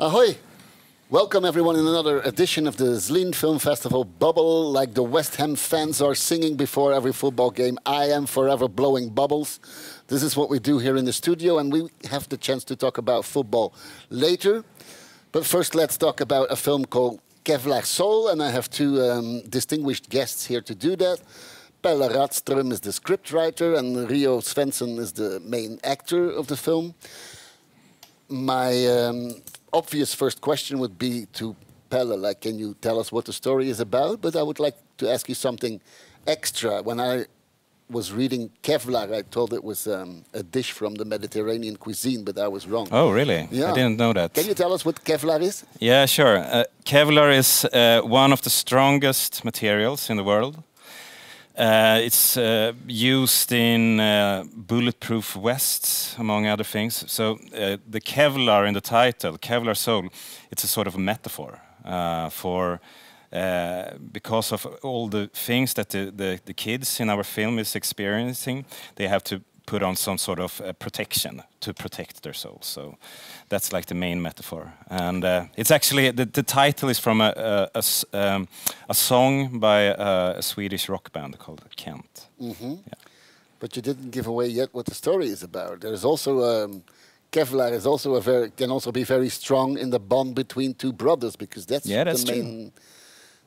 Ahoy! Welcome everyone in another edition of the Zlin Film Festival bubble. Like the West Ham fans are singing before every football game, I am forever blowing bubbles. This is what we do here in the studio, and we have the chance to talk about football later. But first let's talk about a film called Kevlar Soul, and I have two distinguished guests here to do that. Pelle Rådström is the scriptwriter, and Rio Svensson is the main actor of the film. My obvious first question would be to Pelle, like, can you tell us what the story is about? But I would like to ask you something extra. When I was reading Kevlar, I thought it was a dish from the Mediterranean cuisine, but I was wrong. Oh, really? Yeah. I didn't know that. Can you tell us what Kevlar is? Yeah, sure. Kevlar is one of the strongest materials in the world. It's used in bulletproof vests, among other things. So the Kevlar in the title, Kevlar Soul, it's a sort of a metaphor for because of all the things that the kids in our film is experiencing. They have to put on some sort of protection to protect their souls. So that's like the main metaphor. And it's actually, the title is from a song by a Swedish rock band called Kent. Mm-hmm. Yeah. But you didn't give away yet what the story is about. There's also, Kevlar is also can also be very strong in the bond between two brothers, because that's the main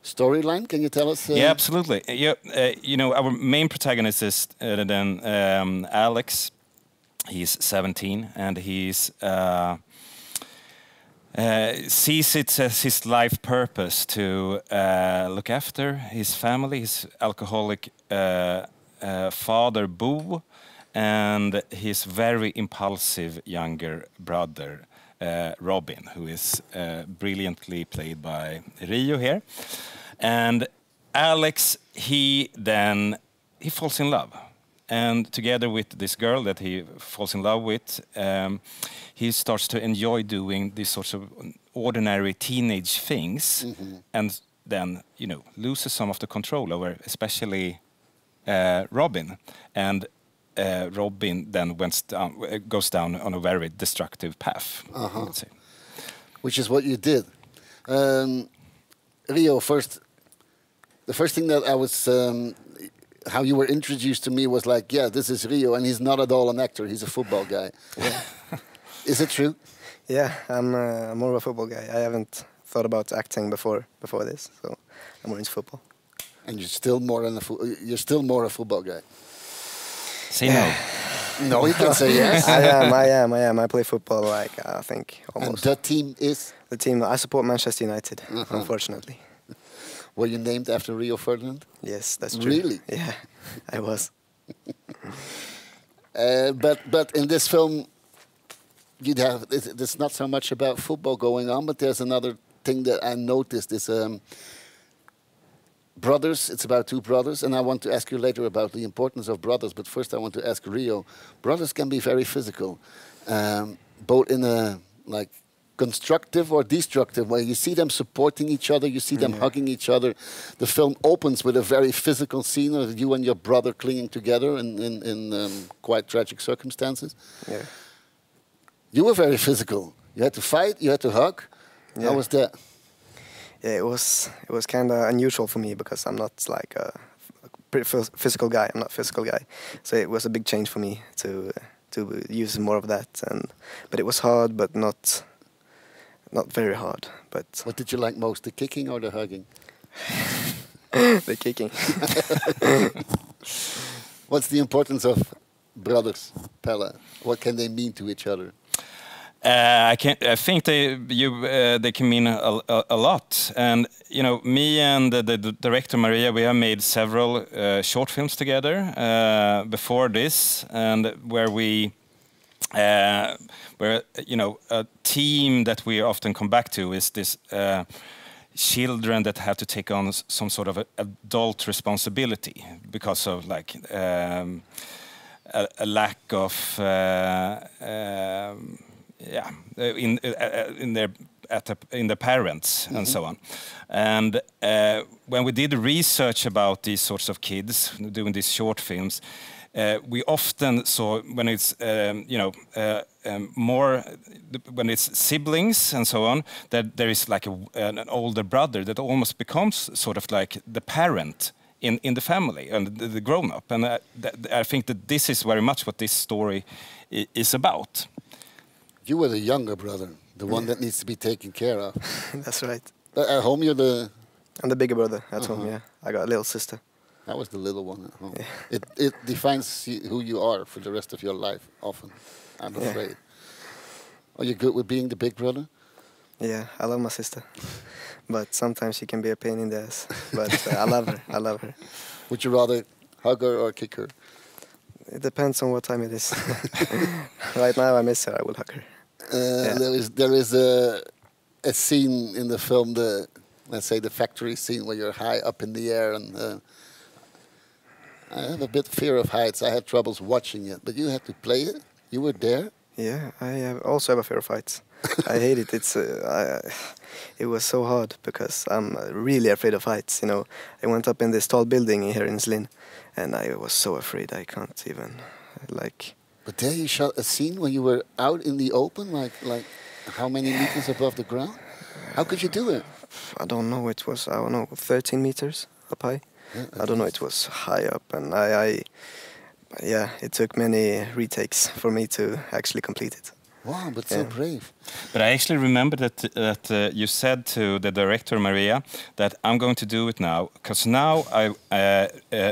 storyline. Can you tell us? Yeah, absolutely. Yeah, you know, our main protagonist is then Alex. He's 17, and he's sees it as his life purpose to look after his family, his alcoholic father Bo, and his very impulsive younger brother Robin, who is brilliantly played by Rio here. And Alex, he falls in love. And together with this girl that he falls in love with, he starts to enjoy doing these sorts of ordinary teenage things, and then, you know, loses some of the control over, especially Robin. And Robin then goes down on a very destructive path, I would say. Which is what you did. Rio, the first thing that I was, how you were introduced to me was like, yeah, this is Rio, and he's not at all an actor, he's a football guy. Yeah. Is it true? Yeah, I'm more of a football guy. I haven't thought about acting before this, so I'm more into football. And you're still more a football guy. Say no. No, you can say yes. I am. I play football, like, I think, almost. And the team is? The team, I support Manchester United, unfortunately. Were you named after Rio Ferdinand? Yes, that's true. Really? Yeah, I was. But in this film, there's not so much about football going on, but there's another thing that I noticed is brothers. It's about two brothers, and I want to ask you later about the importance of brothers. But first, I want to ask Rio. Brothers can be very physical, both in a constructive or destructive way. You see them supporting each other. You see them hugging each other. The film opens with a very physical scene of you and your brother clinging together in quite tragic circumstances. Yeah. You were very physical. You had to fight. You had to hug. Yeah. How was that? Yeah, it was kind of unusual for me, because I'm not like a pretty physical guy. I'm not a physical guy, so it was a big change for me to use more of that. But it was hard, but not very hard. But what did you like most, the kicking or the hugging? The kicking. What's the importance of brothers, Pelle? What can they mean to each other? I think they can mean a lot. And you know, me and the director Maria, we have made several short films together before this, and where you know, a theme that we often come back to is this children that have to take on some sort of adult responsibility because of like a lack of in their parents and so on. And when we did research about these sorts of kids doing these short films, we often saw when it's more when it's siblings and so on, that there is like an older brother that almost becomes sort of like the parent in the family and the grown up, and I think that this is very much what this story is about. You were the younger brother, the one that needs to be taken care of. That's right. At home, you're the... I'm the bigger brother at home, yeah. I got a little sister. I was the little one at home. Yeah. It defines who you are for the rest of your life, often, I'm afraid. Yeah. Are you good with being the big brother? Yeah, I love my sister. But sometimes she can be a pain in the ass. But I love her, I love her. Would you rather hug her or kick her? It depends on what time it is. Right now I miss her, I will hug her. There is a scene in the film, let's say the factory scene, where you're high up in the air, and I have a bit fear of heights. I had troubles watching it, but you had to play it. You were there. Yeah, I also have a fear of heights. I hate it. It was so hard because I'm really afraid of heights. You know, I went up in this tall building here in Slin, and I was so afraid I can't even like. But there you shot a scene when you were out in the open, like how many meters above the ground? How could you do it? I don't know. It was 13 meters up high. Yeah, I don't know. It was high up, and yeah, it took many retakes for me to actually complete it. Wow, but so brave. But I actually remember that you said to the director, Maria, that I'm going to do it now, because now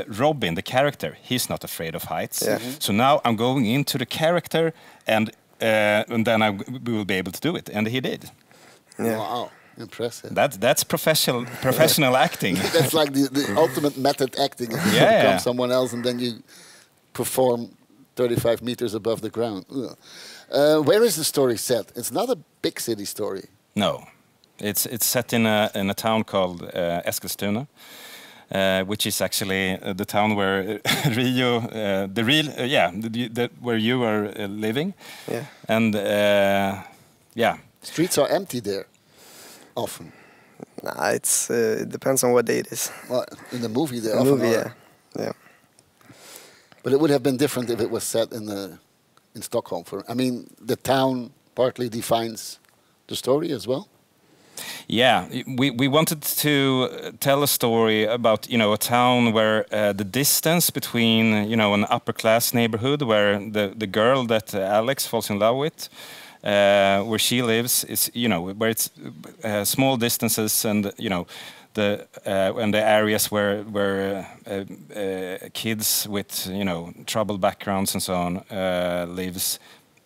Robin, the character, he's not afraid of heights. Yeah. So now I'm going into the character, and then we will be able to do it. And he did. Yeah. Wow, impressive. That's professional acting. That's like the ultimate method acting. You become someone else, and then you perform 35 meters above the ground. Where is the story set? It's not a big city story. No, it's set in a town called Eskilstuna, which is actually the town where Rio, where you are living. Yeah. And streets are empty there, often. Nah, it depends on what day it is. Well, in the movie, they often are. Yeah. But it would have been different if it was set in Stockholm. I mean, the town partly defines the story as well. Yeah, we wanted to tell a story about a town where the distance between an upper class neighborhood where the girl that Alex falls in love with, where she lives, is where it's small distances, and and the areas where kids with troubled backgrounds and so on lives,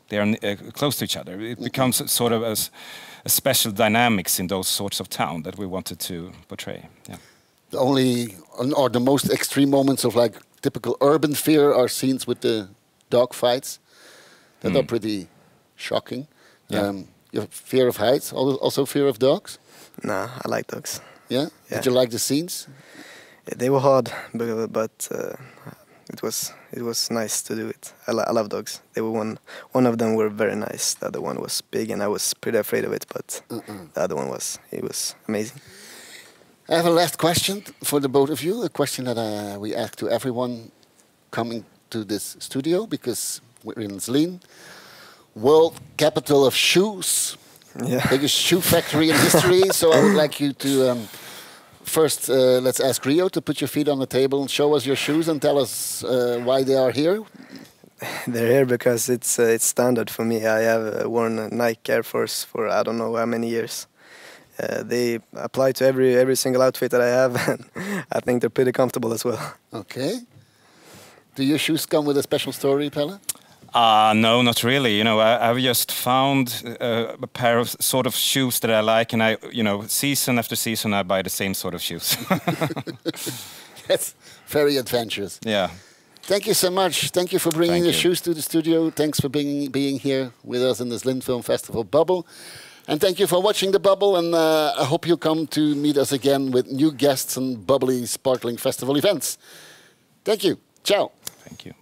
they are close to each other. It becomes sort of a special dynamics in those sorts of town that we wanted to portray. Yeah. The only or the most extreme moments of like typical urban fear are scenes with the dog fights that are pretty shocking. Yeah. Your fear of heights, also fear of dogs? Nah, I like dogs. Yeah? Did you like the scenes? Yeah, they were hard, but it was nice to do it. I love dogs. They were one of them were very nice. The other one was big, and I was pretty afraid of it. But the other one was amazing. I have a last question for the both of you. A question that we ask to everyone coming to this studio, because we're in Slin, world capital of shoes. Yeah. Biggest shoe factory in history. So I would like you to first let's ask Rio to put your feet on the table and show us your shoes and tell us why they are here. They're here because it's standard for me. I have worn Nike Air Force for I don't know how many years. They apply to every single outfit that I have, and I think they're pretty comfortable as well. Okay. Do your shoes come with a special story, Pelle? No, not really. I've just found a pair of sort of shoes that I like, and I, season after season, I buy the same sort of shoes. That's very adventurous. Yeah. Thank you so much. Thank you for bringing your shoes to the studio. Thanks for being here with us in the Slin Film Festival Bubble. And thank you for watching The Bubble, and I hope you come to meet us again with new guests and bubbly, sparkling festival events. Thank you. Ciao. Thank you.